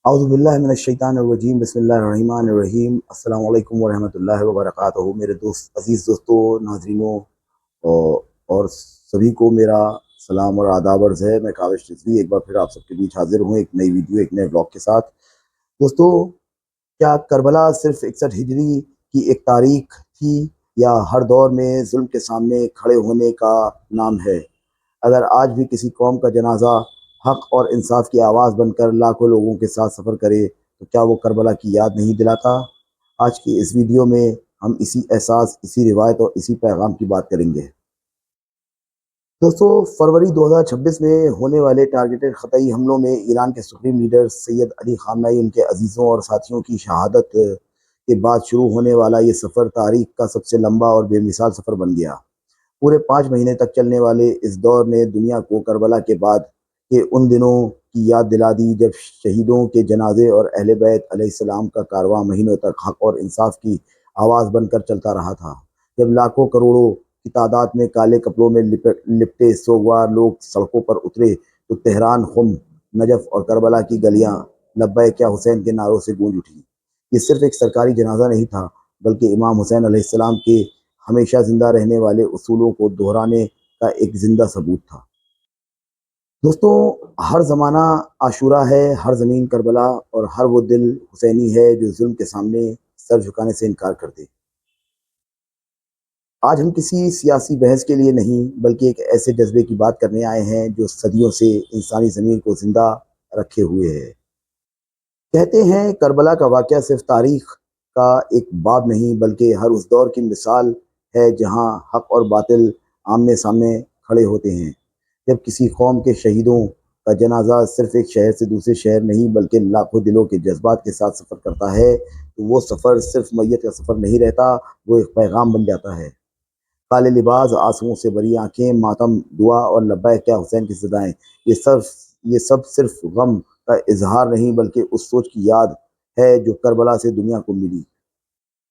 औज़ुबिल्लाहि बिस्मिल्लाहिर्रहमानिर्रहीम। अस्सलाम वालेकुम वरहमतुल्लाहि वबरकातुहू। मेरे अज़ीज़ दोस्तों, नाज़रीनों और सभी को मेरा सलाम और आदाब अर्ज़ है। मैं काविश रिज़वी एक बार फिर आप सबके बीच हाज़िर हूँ एक नई वीडियो, एक नए ब्लॉग के साथ। दोस्तों, क्या करबला सिर्फ 61 हिजरी की एक तारीख थी, या हर दौर में जुल्म के सामने खड़े होने का नाम है? अगर आज भी किसी कौम का जनाजा हक और इंसाफ की आवाज़ बनकर लाखों लोगों के साथ सफ़र करे, तो क्या वो करबला की याद नहीं दिलाता? आज की इस वीडियो में हम इसी एहसास, इसी रिवायत और इसी पैगाम की बात करेंगे। दोस्तों, फरवरी 2026 में होने वाले टारगेटेड ख़तई हमलों में ईरान के सुप्रीम लीडर सैयद अली ख़ामनेई, उनके अजीज़ों और साथियों की शहादत के बाद शुरू होने वाला ये सफ़र तारीख़ का सबसे लंबा और बेमिसाल सफ़र बन गया। पूरे 5 महीने तक चलने वाले इस दौर ने दुनिया को करबला के बाद के उन दिनों की याद दिला दी, जब शहीदों के जनाजे और अहले बैत अलैहिस्सलाम का कारवां महीनों तक हक और इंसाफ की आवाज़ बनकर चलता रहा था। जब लाखों करोड़ों की तादाद में काले कपड़ों में लिपटे सोगवार लोग सड़कों पर उतरे, तो तेहरान, खुम, नजफ और करबला की गलियां लब्बैक या हुसैन के नारों से गूंज उठी। ये सिर्फ एक सरकारी जनाजा नहीं था, बल्कि इमाम हुसैन अलैहिस्सलाम के हमेशा जिंदा रहने वाले उसूलों को दोहराने का एक जिंदा सबूत था। दोस्तों, हर ज़माना आशूरा है, हर ज़मीन करबला, और हर वो दिल हुसैनी है जो जुल्म के सामने सर झुकाने से इनकार कर दे। आज हम किसी सियासी बहस के लिए नहीं, बल्कि एक ऐसे जज्बे की बात करने आए हैं जो सदियों से इंसानी ज़मीर को जिंदा रखे हुए है। कहते हैं, करबला का वाक़या सिर्फ तारीख का एक बाब नहीं, बल्कि हर उस दौर की मिसाल है जहां हक और बातिल आमने सामने खड़े होते हैं। जब किसी कौम के शहीदों का जनाजा सिर्फ एक शहर से दूसरे शहर नहीं, बल्कि लाखों दिलों के जज्बात के साथ सफ़र करता है, तो वो सफ़र सिर्फ मैयत का सफ़र नहीं रहता, वो एक पैगाम बन जाता है। काले लिबास, आंसुओं से भरी आंखें, मातम, दुआ और लब्बैक या हुसैन की सदाएं, ये सब सिर्फ गम का इजहार नहीं, बल्कि उस सोच की याद है जो करबला से दुनिया को मिली।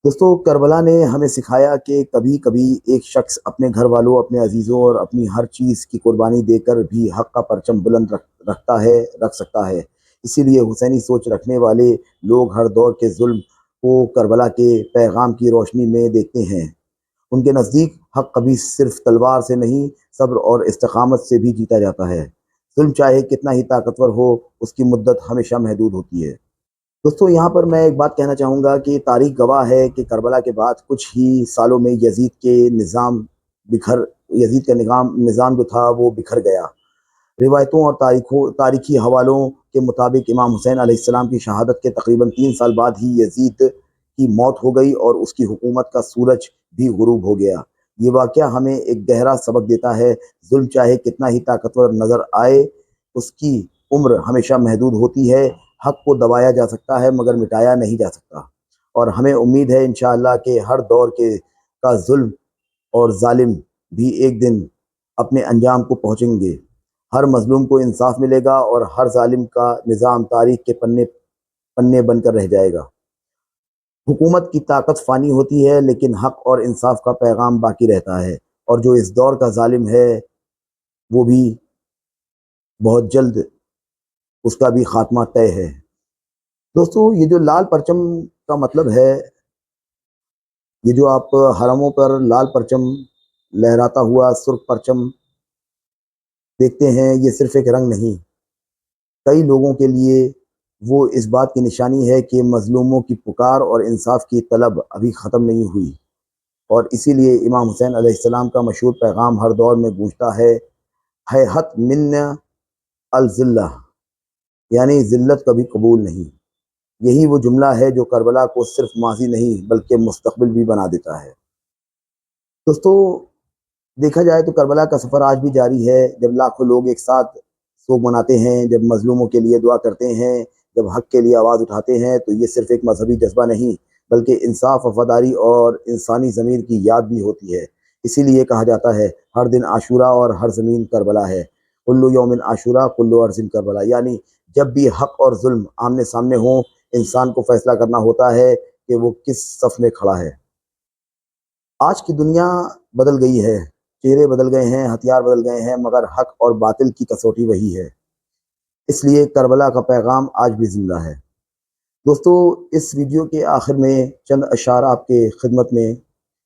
दोस्तों, करबला ने हमें सिखाया कि कभी कभी एक शख्स अपने घर वालों, अपने अजीज़ों और अपनी हर चीज़ की कुर्बानी देकर भी हक का परचम बुलंद रख सकता है। इसीलिए हुसैनी सोच रखने वाले लोग हर दौर के जुल्म को करबला के पैगाम की रोशनी में देखते हैं। उनके नज़दीक हक कभी सिर्फ तलवार से नहीं, सब्र और इस्तिकामत से भी जीता जाता है। जुल्म चाहे कितना ही ताकतवर हो, उसकी मुद्दत हमेशा महदूद होती है। दोस्तों, यहाँ पर मैं एक बात कहना चाहूँगा कि तारीख गवाह है कि करबला के बाद कुछ ही सालों में बिखर यजीद का निज़ाम जो था वो बिखर गया। रिवायतों और तारीखी हवालों के मुताबिक इमाम हुसैन अलैहिस्सलाम की शहादत के तकरीबन 3 साल बाद ही यजीद की मौत हो गई और उसकी हुकूमत का सूरज भी गुरूब हो गया। ये वाक़या हमें एक गहरा सबक देता है, जुल्म चाहे कितना ही ताकतवर नज़र आए, उसकी उम्र हमेशा महदूद होती है। हक को दबाया जा सकता है, मगर मिटाया नहीं जा सकता। और हमें उम्मीद है इंशाअल्लाह कि हर दौर के का जुल्म और जालिम भी एक दिन अपने अंजाम को पहुँचेंगे। हर मज़लूम को इंसाफ मिलेगा और हर जालिम का निज़ाम तारीख के पन्ने पन्ने बनकर रह जाएगा। हुकूमत की ताकत फ़ानी होती है, लेकिन हक और इंसाफ का पैगाम बाकी रहता है। और जो इस दौर का जालिम है, वो भी बहुत जल्द उसका भी खात्मा तय है। दोस्तों, ये जो लाल परचम का मतलब है, ये जो आप हरमों पर लाल परचम लहराता हुआ सुर्ख परचम देखते हैं, ये सिर्फ एक रंग नहीं, कई लोगों के लिए वो इस बात की निशानी है कि मज़लूमों की पुकार और इंसाफ की तलब अभी ख़त्म नहीं हुई। और इसीलिए इमाम हुसैन अलैहिस्सलाम का मशहूर पैगाम हर दौर में गूंजता है हत मिन्न अल ज़िल्ला, यानी ज़िल्लत कभी कबूल नहीं। यही वो जुमला है जो करबला को सिर्फ माजी नहीं, बल्कि मुस्तकबिल भी बना देता है। दोस्तों, देखा जाए तो करबला का सफ़र आज भी जारी है। जब लाखों लोग एक साथ शोक मनाते हैं, जब मज़लूमों के लिए दुआ करते हैं, जब हक के लिए आवाज़ उठाते हैं, तो ये सिर्फ एक मजहबी जज्बा नहीं, बल्कि इंसाफ, वफादारी और इंसानी ज़मीर की याद भी होती है। इसीलिए कहा जाता है, हर दिन आशूरा और हर ज़मीन करबला है। कुल्लु यौमिन आशूरा कुल्लु अर्ज़िन करबला, यानी जब भी हक और जुल्म आमने सामने हों, इंसान को फैसला करना होता है कि वो किस सफ़ में खड़ा है। आज की दुनिया बदल गई है, चेहरे बदल गए हैं, हथियार बदल गए हैं, मगर हक और बातिल की कसौटी वही है। इसलिए करबला का पैगाम आज भी जिंदा है। دوستو اس ویڈیو کے آخر میں چند اشعار آپ کے خدمت میں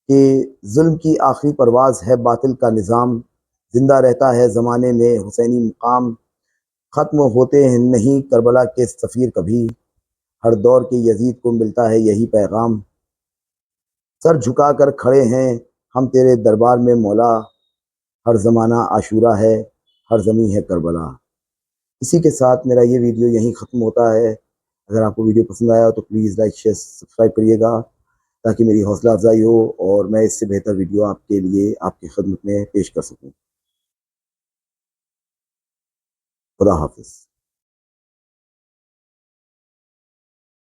کہ ظلم کی آخری پرواز ہے باطل کا نظام، زندہ رہتا ہے زمانے میں حسینی مقام، ختم ہوتے ہیں نہیں کربلا کے سفیر کبھی، ہر دور کے یزید کو ملتا ہے یہی پیغام، سر جھکا کر کھڑے ہیں ہم تیرے دربار میں مولا، ہر زمانہ عاشورہ ہے ہر زمیں ہے کربلا۔ اسی کے ساتھ میرا یہ ویڈیو یہیں ختم ہوتا ہے۔ اگر آپ کو ویڈیو پسند آیا تو پلیز لائک شیئر سبسکرائب کریے گا تاکہ میری حوصلہ افزائی ہو اور میں اس سے بہتر ویڈیو آپ کے لیے آپ کی خدمت میں پیش کر سکوں۔ خدا حافظ۔